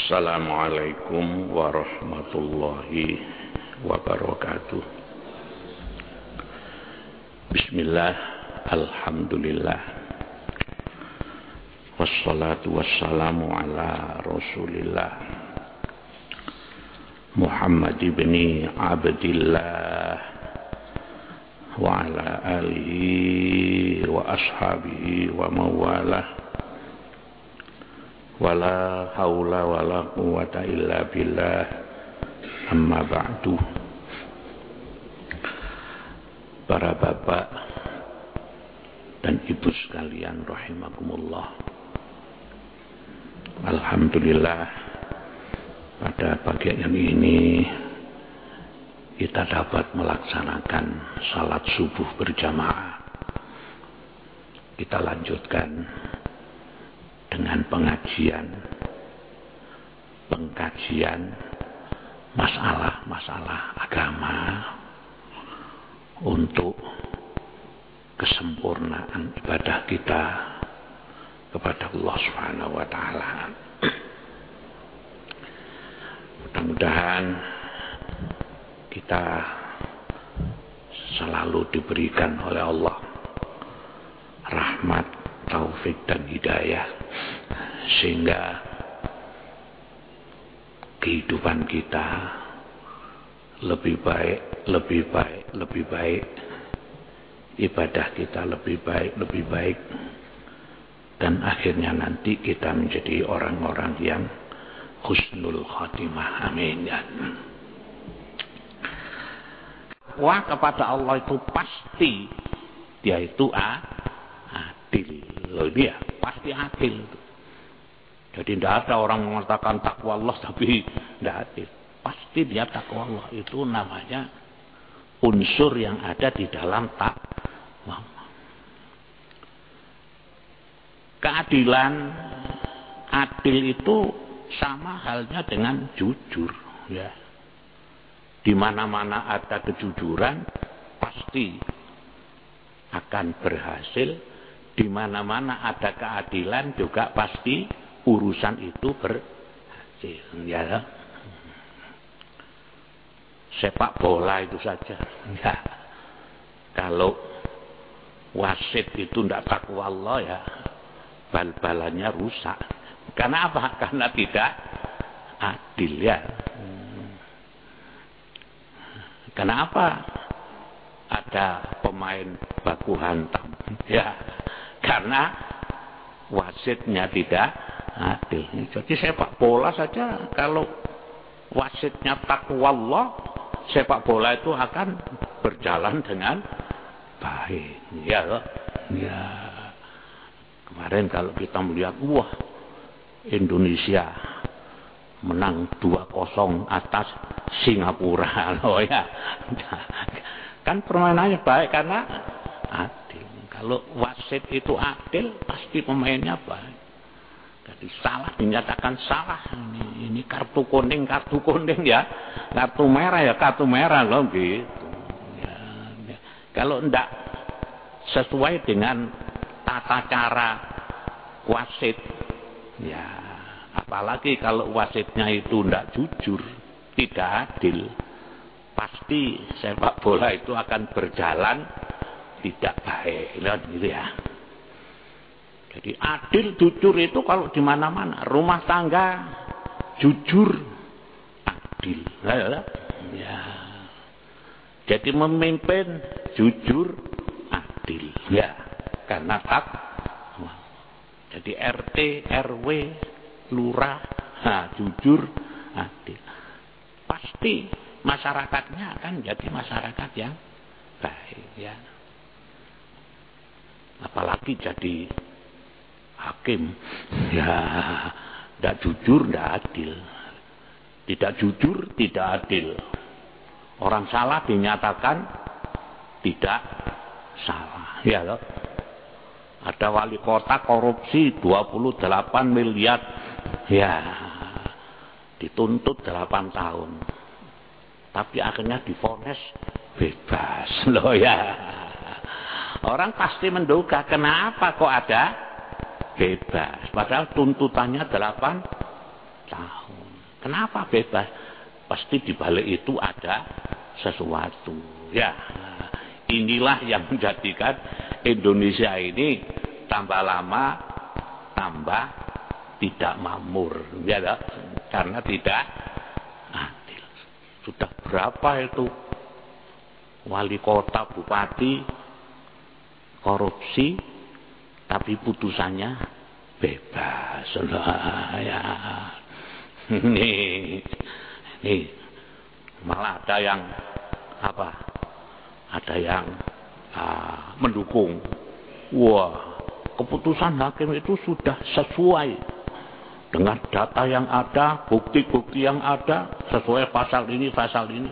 Assalamualaikum warahmatullahi wabarakatuh. Bismillah, alhamdulillah, wassalatu wassalamu ala rasulillah Muhammad ibni Abdillah wa ala alihi wa ashabihi wa mawalah. Wala haula wala quwata illa billah, amma ba'du. Para bapak dan ibu sekalian rahimakumullah, alhamdulillah pada pagi ini kita dapat melaksanakan salat subuh berjamaah. Kita lanjutkan dengan pengkajian masalah-masalah agama untuk kesempurnaan ibadah kita kepada Allah Subhanahu wa taala. Mudah-mudahan kita selalu diberikan oleh Allah rahmat, taufik dan hidayah, sehingga kehidupan kita lebih baik, ibadah kita lebih baik, dan akhirnya nanti kita menjadi orang-orang yang husnul khotimah. Amin ya. Wah, kepada Allah itu pasti dia itu adil. Loh, dia pasti adil. Jadi tidak ada orang mengatakan takwa Allah tapi tidak adil. Pasti dia takwa Allah. Itu namanya unsur yang ada di dalam takwa. Keadilan, adil itu sama halnya dengan jujur, ya. Di mana-mana ada kejujuran pasti akan berhasil. Di mana-mana ada keadilan juga pasti urusan itu berhasil, ya. Sepak bola itu saja, ya. Kalau wasit itu tidak takwa Allah, ya, bal-balannya rusak. Karena apa? Karena tidak adil, ya. Kenapa ada pemain baku hantam? Ya, karena wasitnya tidak adil. Jadi sepak bola saja kalau wasitnya takwa Allah, sepak bola itu akan berjalan dengan baik. Ya, ya. Kemarin kalau kita melihat, wah, Indonesia menang 2-0 atas Singapura, loh, ya. Kan permainannya baik karena adil. Kalau wasit itu adil, pasti pemainnya baik. Jadi salah dinyatakan salah. Ini kartu kuning ya. Kartu merah loh, gitu. Ya, ya. Kalau tidak sesuai dengan tata cara wasit, ya, apalagi kalau wasitnya itu tidak jujur, tidak adil, pasti sepak bola itu akan berjalan tidak baik, gitu ya. Jadi adil, jujur itu kalau di mana-mana, rumah tangga jujur, adil, ya. Jadi memimpin jujur, adil, ya, karena takwa. Jadi RT, RW, lurah, jujur, adil. Pasti masyarakatnya akan jadi masyarakat yang baik, ya. Apalagi jadi hakim, ya, tidak jujur, tidak adil. Tidak jujur, tidak adil. Orang salah dinyatakan tidak salah, ya loh. Ada wali kota korupsi 28 miliar, ya, dituntut 8 tahun. Tapi akhirnya divonis bebas, loh, ya. Orang pasti menduga kenapa kok ada bebas, padahal tuntutannya 8 tahun. Kenapa bebas? Pasti di balik itu ada sesuatu. Ya, inilah yang menjadikan Indonesia ini tambah lama tambah tidak makmur. Ya, karena tidak adil. Sudah berapa itu wali kota, bupati korupsi, tapi putusannya bebas. Ya. Nih, malah ada yang apa? Ada yang mendukung. Wah, keputusan hakim itu sudah sesuai dengan data yang ada, bukti-bukti yang ada, sesuai pasal ini, pasal ini.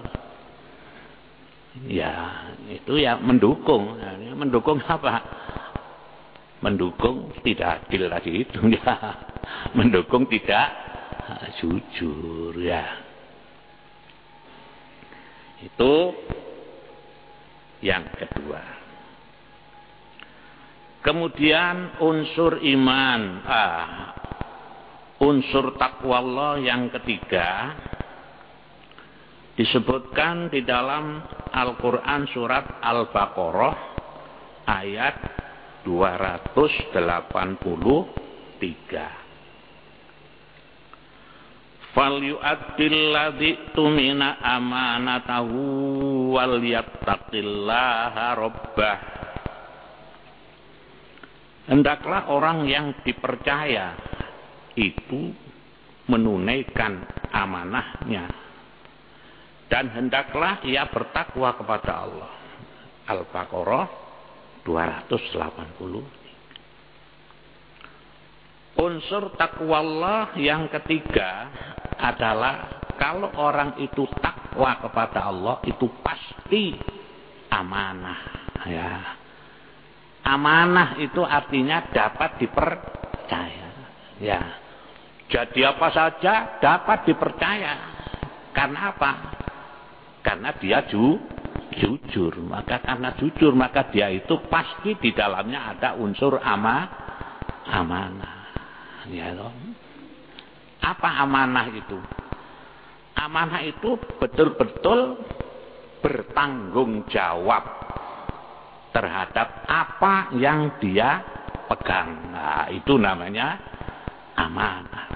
Ya, itu ya mendukung. Mendukung apa? Mendukung tidak adil tadi itu. Ya, mendukung tidak jujur, ya. Itu yang kedua. Kemudian unsur iman, unsur takwa Allah yang ketiga disebutkan di dalam Al-Quran surat Al-Baqarah ayat 283. Falyu'addil ladzi tumina amanatahu wal yattaqillaha rabbah. Hendaklah orang yang dipercaya itu menunaikan amanahnya dan hendaklah ia bertakwa kepada Allah. Al-Baqarah 280. Unsur takwa Allah yang ketiga adalah kalau orang itu takwa kepada Allah itu pasti amanah, ya. Amanah itu artinya dapat dipercaya, ya. Jadi apa saja dapat dipercaya. Karena apa? Karena dia jujur. Maka karena jujur maka dia itu pasti di dalamnya ada unsur amanah. Ya, apa amanah itu? Amanah itu betul-betul bertanggung jawab terhadap apa yang dia pegang. Nah, itu namanya amanah.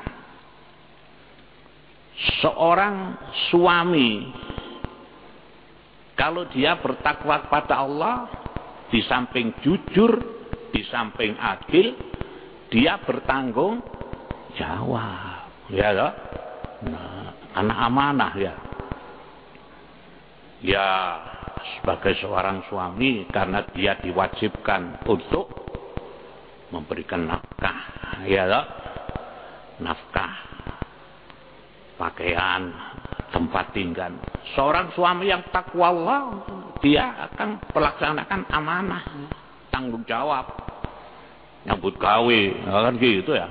Seorang suami kalau dia bertakwa kepada Allah, di samping jujur, di samping adil, dia bertanggung jawab, ya loh. Nah, anak amanah ya. Ya, sebagai seorang suami karena dia diwajibkan untuk memberikan nafkah, ya loh. Nafkah, pakaian, tempat tinggal. Seorang suami yang takwa Allah, dia akan melaksanakan amanah, tanggung jawab. Nyambut gawe, kan gitu ya.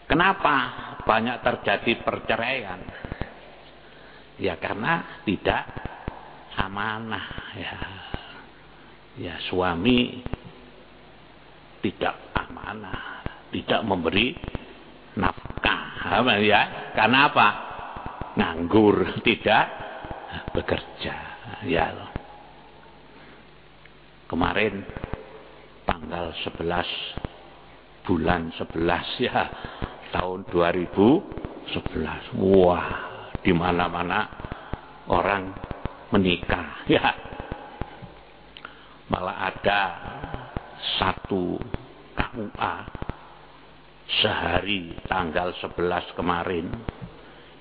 Kenapa banyak terjadi perceraian? Ya karena tidak amanah, ya. Ya suami tidak amanah, tidak memberi nafkah, ya. Karena apa? Nganggur, tidak bekerja, ya. Kemarin tanggal 11 bulan 11 ya tahun 2011. Wah, di mana-mana orang menikah ya. Malah ada satu KUA sehari tanggal 11 kemarin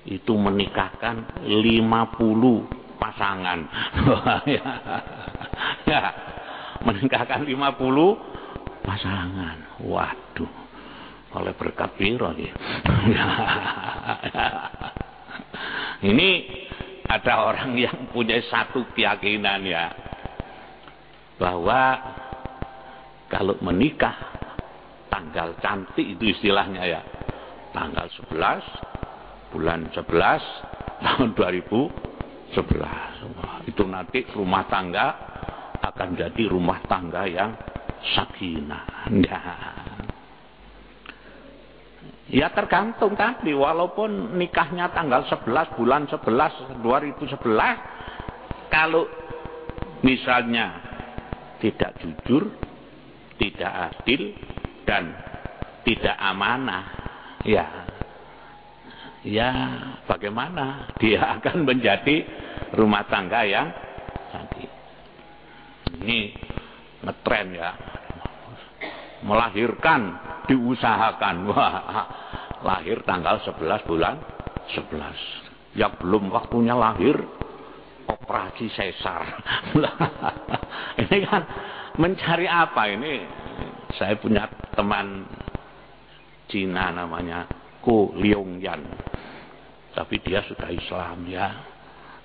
itu menikahkan 50 pasangan. Ya. Menikahkan 50 pasangan. Waduh, oleh berkat piro ya. Ini ada orang yang punya satu keyakinan ya, bahwa kalau menikah tanggal cantik itu istilahnya ya, tanggal 11 bulan 11 tahun 2011. Wah, itu nanti rumah tangga akan jadi rumah tangga yang sakinah. Nah, Ya tergantung tadi, walaupun nikahnya tanggal 11 bulan 11 2011, kalau misalnya tidak jujur, tidak adil, dan tidak amanah, ya bagaimana dia akan menjadi rumah tangga yang tadi. Ini ngetren ya, melahirkan diusahakan, wah lahir tanggal 11 bulan 11, yang belum waktunya lahir operasi sesar. Ini kan mencari apa ini? Saya punya teman Cina namanya Ko Leong Yan, tapi dia sudah Islam ya,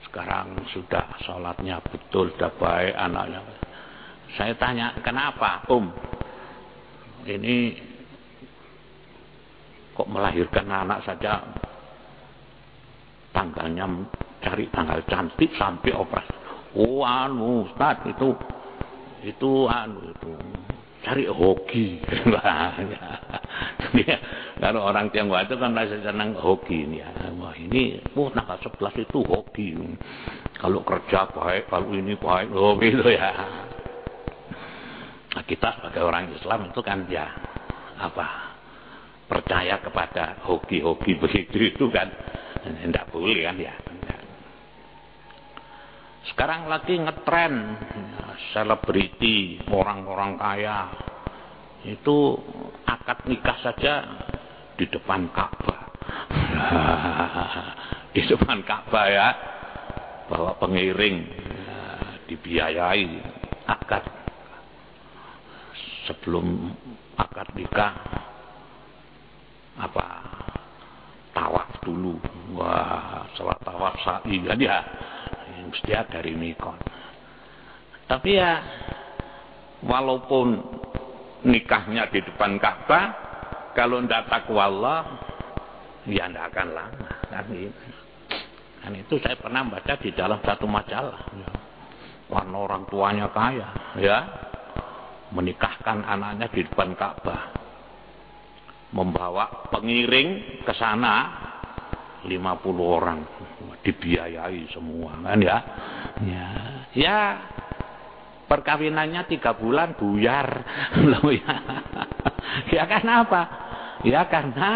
sekarang sudah sholatnya betul, sudah baik anaknya. Saya tanya, kenapa ini kok melahirkan anak saja tanggalnya cari tanggal cantik sampai operasi? Ustaz, itu cari hoki. Kalau orang Tionghoa itu kan masih senang hoki ya. Wah ini tanggal 11 itu hoki. Kalau kerja baik, kalau ini baik, gitu ya. Nah, kita sebagai orang Islam itu kan ya percaya kepada hoki-hoki begitu itu kan tidak boleh kan ya. Sekarang lagi ngetren selebriti, orang-orang kaya itu akad nikah saja di depan Ka'bah. Di depan Ka'bah ya, bawa pengiring, dibiayai akad. Sebelum akad nikah tawaf dulu. Wah, setelah tawaf sa'i kan ya, mesti dari mikot. Tapi ya walaupun nikahnya di depan Ka'bah, kalau tidak takwa Allah ya tidak akan lama kan itu saya pernah baca di dalam satu majalah ya. Warna orang tuanya kaya ya, menikahkan anaknya di depan Ka'bah, membawa pengiring ke sana 50 orang, dibiayai semua kan ya. Ya perkawinannya 3 bulan buyar loh ya. Ya karena apa? Ya karena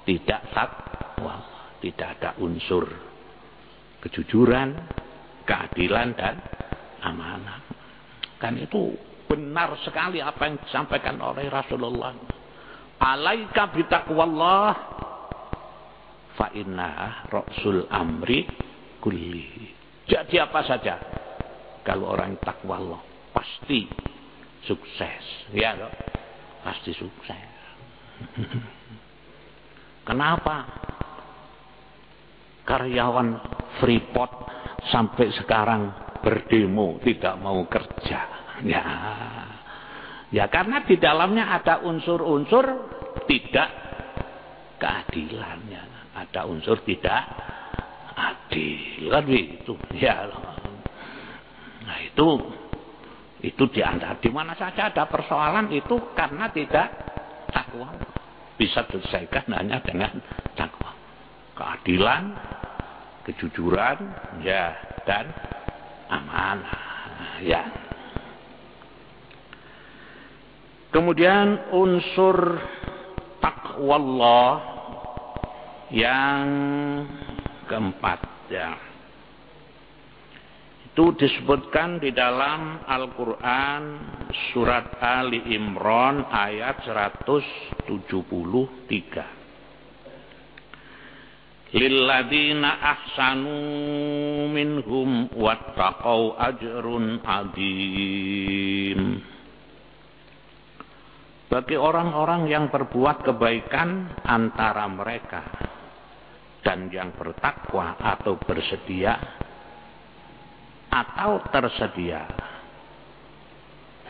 tidak takwa, tidak ada unsur kejujuran, keadilan dan amanah. Kan itu benar sekali apa yang disampaikan oleh Rasulullah. Alaika bitaqwallah fa inna ra'sul amri kulli. Jadi apa saja kalau orang takwa Allah pasti sukses, ya loh, pasti sukses. Kenapa karyawan Freeport sampai sekarang berdemo tidak mau kerja? Ya karena di dalamnya ada unsur-unsur tidak keadilannya, ada unsur tidak adil kan itu ya. Nah itu di antara di mana saja ada persoalan itu karena tidak takwa. Bisa diselesaikan hanya dengan takwa, keadilan, kejujuran ya, dan amanah ya. Kemudian unsur taqwallah yang keempat ya, itu disebutkan di dalam Al-Quran surat Ali Imran ayat 173. Lilladzina ahsanu minhum wattaqau ajrun adzim. Bagi orang-orang yang berbuat kebaikan antara mereka dan yang bertakwa atau bersedia atau tersedia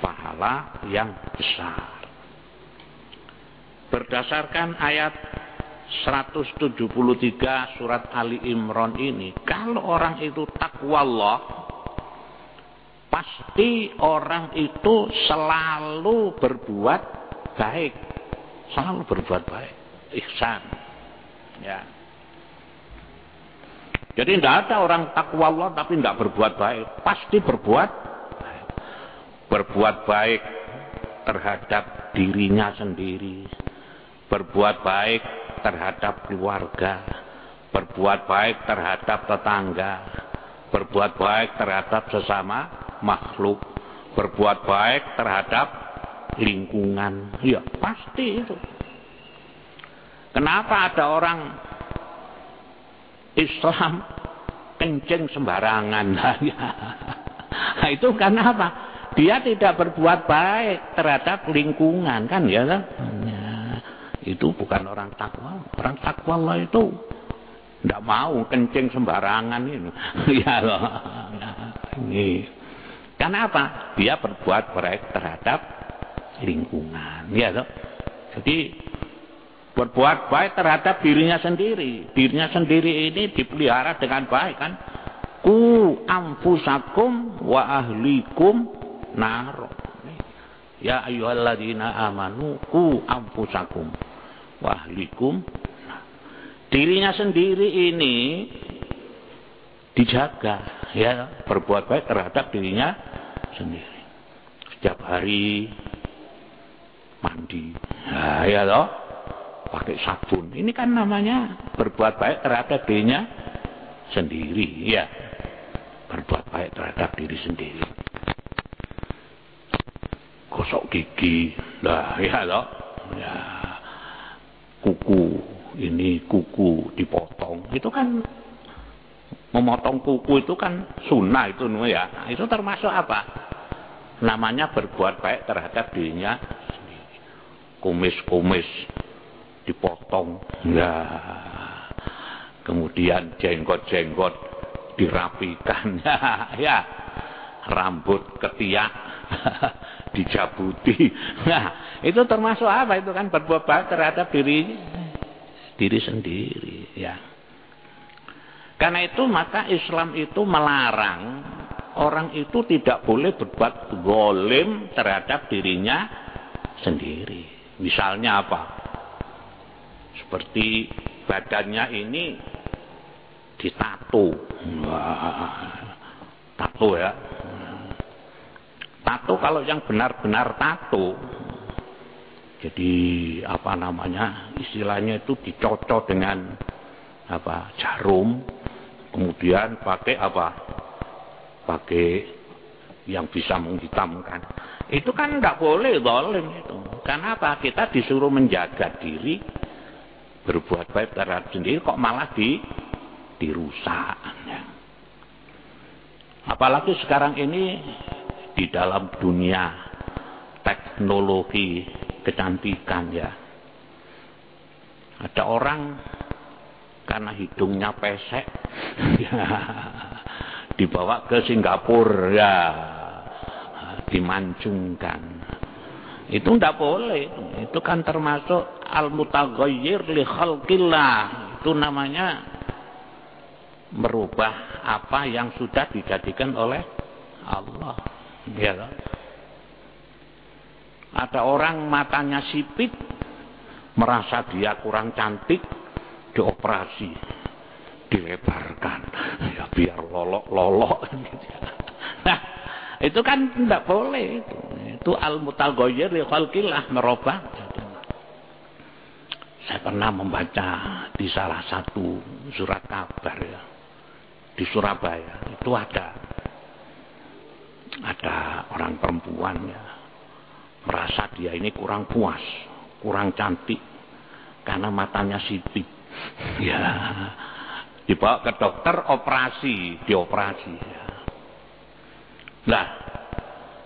pahala yang besar. Berdasarkan ayat 173 surat Ali Imran ini, kalau orang itu takwa Allah, pasti orang itu selalu berbuat baik, selalu berbuat baik, ihsan. Ya. Jadi tidak ada orang takwa Allah tapi tidak berbuat baik, pasti berbuat baik. Berbuat baik terhadap dirinya sendiri, berbuat baik terhadap keluarga, berbuat baik terhadap tetangga, berbuat baik terhadap sesama makhluk, berbuat baik terhadap lingkungan. Ya pasti itu. Kenapa ada orang Islam kencing sembarangan? Nah, itu karena apa? Dia tidak berbuat baik terhadap lingkungan, kan ya kan? Ya, itu bukan orang takwa. Orang takwa Allah itu tidak mau kencing sembarangan ini. Ya loh. Ini. Karena apa? Dia berbuat baik terhadap lingkungan. Ya loh. Jadi berbuat baik terhadap dirinya sendiri. Dirinya sendiri ini dipelihara dengan baik kan. Ku anfusakum wa ahlikum naro. Ya ayyuhalladzina amanu ku anfusakum wa ahlikum. Dirinya sendiri ini dijaga, ya, berbuat baik terhadap dirinya sendiri. Setiap hari mandi. Nah, ya toh. Pakai sabun. Ini kan namanya berbuat baik terhadap dirinya sendiri, ya. Berbuat baik terhadap diri sendiri. Gosok gigi, nah ya loh, ya. Kuku, ini kuku dipotong, itu kan memotong kuku itu kan sunnah itu ya. Nah, itu termasuk apa? Namanya berbuat baik terhadap dirinya sendiri. Kumis-kumis dipotong, ya. Kemudian jenggot-jenggot dirapikan, ya. Rambut ketiak dijabuti. Nah, itu termasuk apa? Itu kan berbuat baik terhadap diri sendiri, ya. Karena itu maka Islam itu melarang orang itu tidak boleh berbuat zalim terhadap dirinya sendiri. Misalnya apa? Seperti badannya ini ditato. Tato ya. Tato kalau yang benar-benar tato, jadi apa namanya, istilahnya itu dicocok dengan apa, jarum, kemudian pakai apa, pakai yang bisa menghitamkan. Itu kan tidak boleh zalim itu. Karena apa? Kita disuruh menjaga diri, berbuat baik terhadap sendiri, kok malah dirusak. Apalagi sekarang ini di dalam dunia teknologi kecantikan, ya. Ada orang karena hidungnya pesek, ya, dibawa ke Singapura, ya, dimancungkan. Itu tidak boleh. Itu kan termasuk al-mutaghayyir li khalqillah. Itu namanya merubah apa yang sudah dijadikan oleh Allah. Ya, ada orang matanya sipit, merasa dia kurang cantik, dioperasi, dilebarkan, ya biar lolok-lolok. Nah, itu kan tidak boleh. Itu al-mutaghayyir li khalqillah, merubah. Saya pernah membaca di salah satu surat kabar, ya, di Surabaya. Itu ada orang perempuan, ya, merasa dia ini kurang puas, kurang cantik karena matanya sipit. Ya, dibawa ke dokter, dioperasi. Ya. Lah,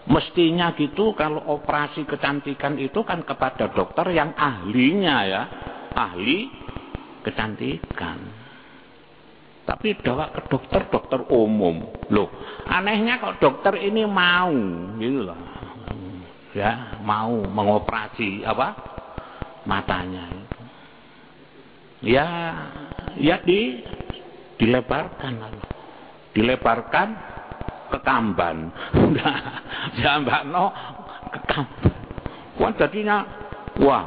mestinya gitu kalau operasi kecantikan itu kan kepada dokter yang ahlinya, ya, ahli kecantikan. Tapi bawa ke dokter umum. Loh, anehnya kok dokter ini mau, gitu loh. Ya, mau mengoperasi apa? Matanya itu. Ya dilebarkan lalu. Dilebarkan ke kamban. Ya Mbak No, ke kamban. Wah, jadinya wah,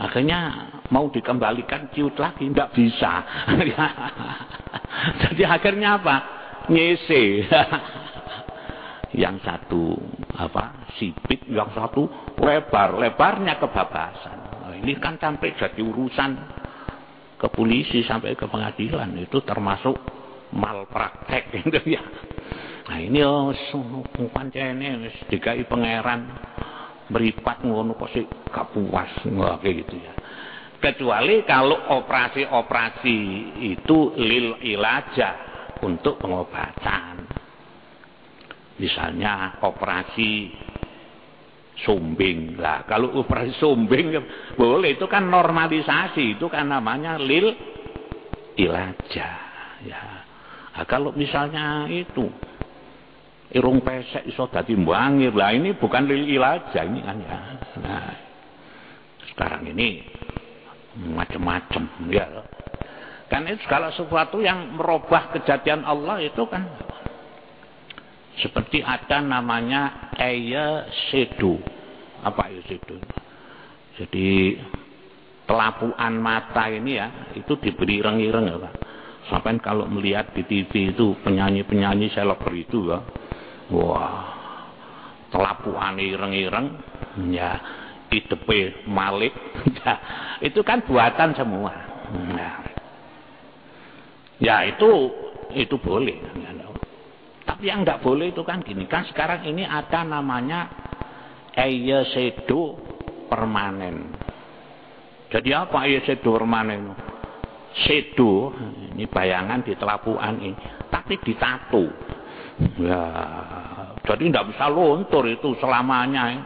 Akhirnya mau dikembalikan ciut lagi, tidak bisa. Jadi akhirnya apa? Nyese. Yang satu sipit, yang satu lebarnya kebebasan. Nah, ini kan sampai jadi urusan ke polisi sampai ke pengadilan, itu termasuk malpraktek gitu ya. Nah ini pancene wis dikai pangeran meripat ngono kok sik gak puas kayak gitu ya. Kecuali kalau operasi-operasi itu lil ilaja, untuk pengobatan. Misalnya operasi sumbing. Lah kalau operasi sumbing boleh, itu kan normalisasi, itu kan namanya lil ilaja ya. Nah, kalau misalnya itu irung pesek iso dadi mbangir, lah ini bukan lil ilaja ini kan ya. Nah, sekarang ini macam-macam ya. Kan itu segala sesuatu yang merubah kejadian Allah itu kan seperti ada namanya sedu. Apa sedu? Jadi pelapuan mata ini ya, itu diberi ireng-ireng ya Pak. Sampai kalau melihat di TV itu penyanyi-penyanyi seleber itu ya, wah, pelapuan ireng-ireng ya, idepe Malik ya, itu kan buatan semua. Nah, ya itu boleh. Tapi yang tidak boleh itu kan gini, kan sekarang ini ada namanya sedo permanen. Jadi apa sedo permanen? Sedo, ini bayangan di telapuan ini, tapi ditato. Ya, jadi tidak bisa luntur itu selamanya.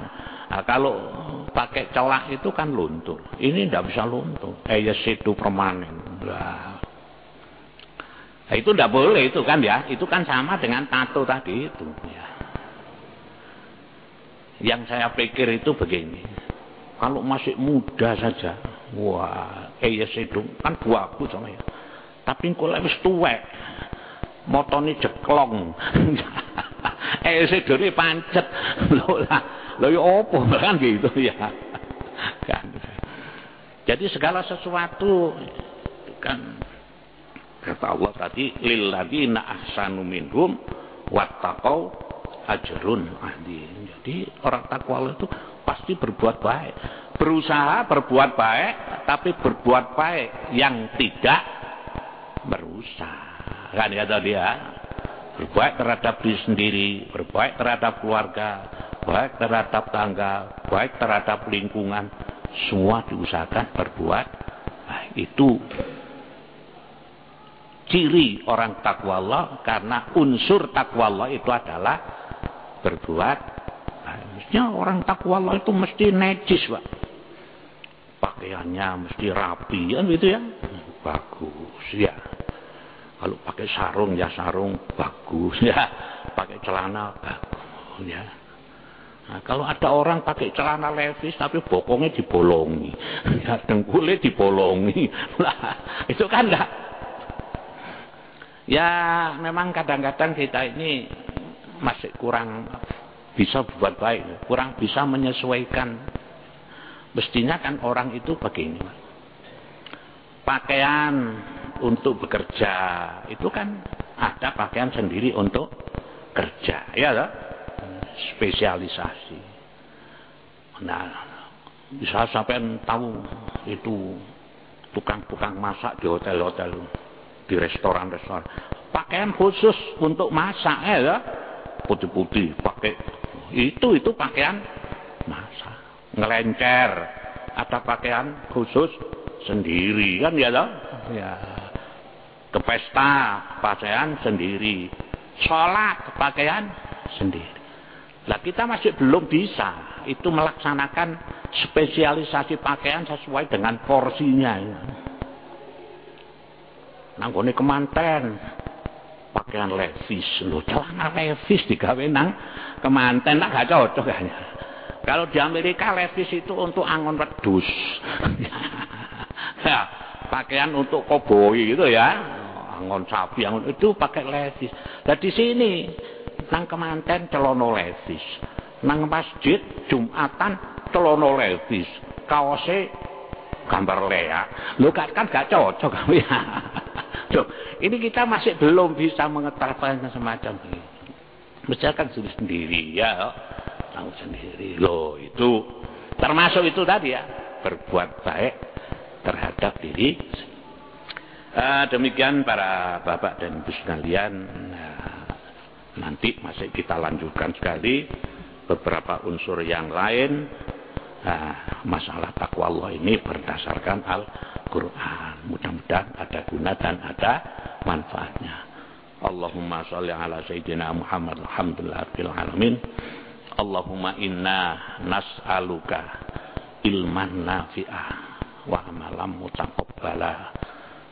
Nah, kalau pakai colak itu kan luntur. Ini tidak bisa luntur. Sedo permanen. Nah, itu tidak boleh itu kan ya. Itu kan sama dengan tato tadi itu. Ya. Yang saya pikir itu begini. Kalau masih muda saja, wah, sedo kan bagus sama ya. Tapi kalau wis tuwek, motone jeklong. Sedo ini pancet. Loh ya apa kan gitu ya. Kan. Jadi segala sesuatu kan kata Allah tadi, lilladzina ahsanu minhum wattaqau ajrun adzim. Jadi orang takwa Allah itu pasti berbuat baik. Berusaha berbuat baik, tapi berbuat baik yang tidak merusak. Kan ya tadi ya. Berbaik terhadap diri sendiri, berbaik terhadap keluarga, baik terhadap tangga, baik terhadap lingkungan. Semua diusahakan berbuat baik. Itu ciri orang takwa Allah, karena unsur takwa Allah itu adalah berbuat. Mestinya orang takwa Allah itu mesti necis, Pak. Pakaiannya mesti rapi, kan gitu ya. Bagus ya. Kalau pakai sarung ya sarung bagus ya. Pakai celana bagus ya. Nah, kalau ada orang pakai celana levis tapi bokongnya dibolongi, ya dengkulnya dibolongi, lah itu kan enggak. Ya memang kadang-kadang kita ini masih kurang bisa berbuat baik, kurang bisa menyesuaikan. Mestinya kan orang itu begini, pakaian untuk bekerja itu kan ada pakaian sendiri untuk kerja, ya loh? Spesialisasi. Nah, bisa sampai tahu itu tukang-tukang masak di hotel-hotel, di restoran-restoran, pakaian khusus untuk masak ya, putih-putih pakai itu pakaian masak. Ngelencer ada pakaian khusus sendiri kan ya toh ya. Ke pesta pakaian sendiri, sholat pakaian sendiri. Lah kita masih belum bisa itu melaksanakan spesialisasi pakaian sesuai dengan porsinya. Nanggone kemanten pakaian levis, lho celana levis digawe nang kemanten tak gak cocok kayaknya. Kalau di Amerika levis itu untuk angon wedhus. Ya, pakaian untuk koboi gitu ya. Angon sapi, angon itu pakai levis. Nah di sini nang kemanten celana levis. Nang masjid Jumatan celana levis. Kaose gambar Lea. Loh kan gak cocok kami. Loh, ini kita masih belum bisa mengetahui semacam ini. Mestinya kan sendiri ya, tahu sendiri. Loh itu termasuk itu tadi ya, berbuat baik terhadap diri. Demikian para bapak dan ibu sekalian. Nanti masih kita lanjutkan sekali beberapa unsur yang lain. Masalah takwa Allah ini berdasarkan Al-Quran. Mudah-mudahan ada guna dan ada manfaatnya. Allahumma sholli ala sayyidina Muhammad alhamdulillahil alamin. Allahumma inna nas'aluka ilman nafi'ah wa amalan mutaqabbala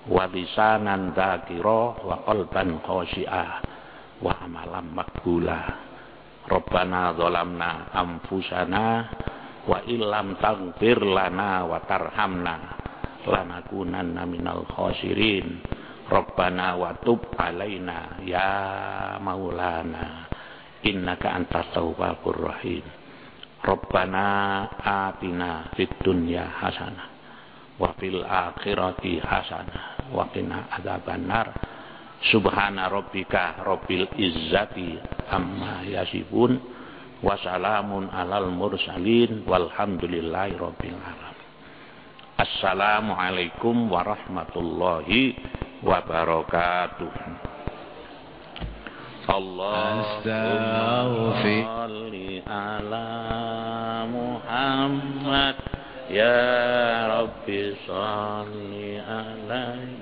wa lisanan dzakira wa qalban khashi'ah wa amalan maqbula. Rabbana dzalamna anfusana wa illam taghfir lana wa tarhamna lanakunanna minal khasirin. Rabbana wa tub alaina ya maulana innaka antat tawwabur rahim. Rabbana atina fid dunya hasanah wa fil akhirati hasanah wa qina adzabannar. Subhana rabbika rabbil izzati amma yasifun wa salamun alal mursalin walhamdulillahi rabbil alamin. Assalamualaikum warahmatullahi wabarakatuh. Allahumma sholli ala Muhammad ya Rabbi sholli alaihi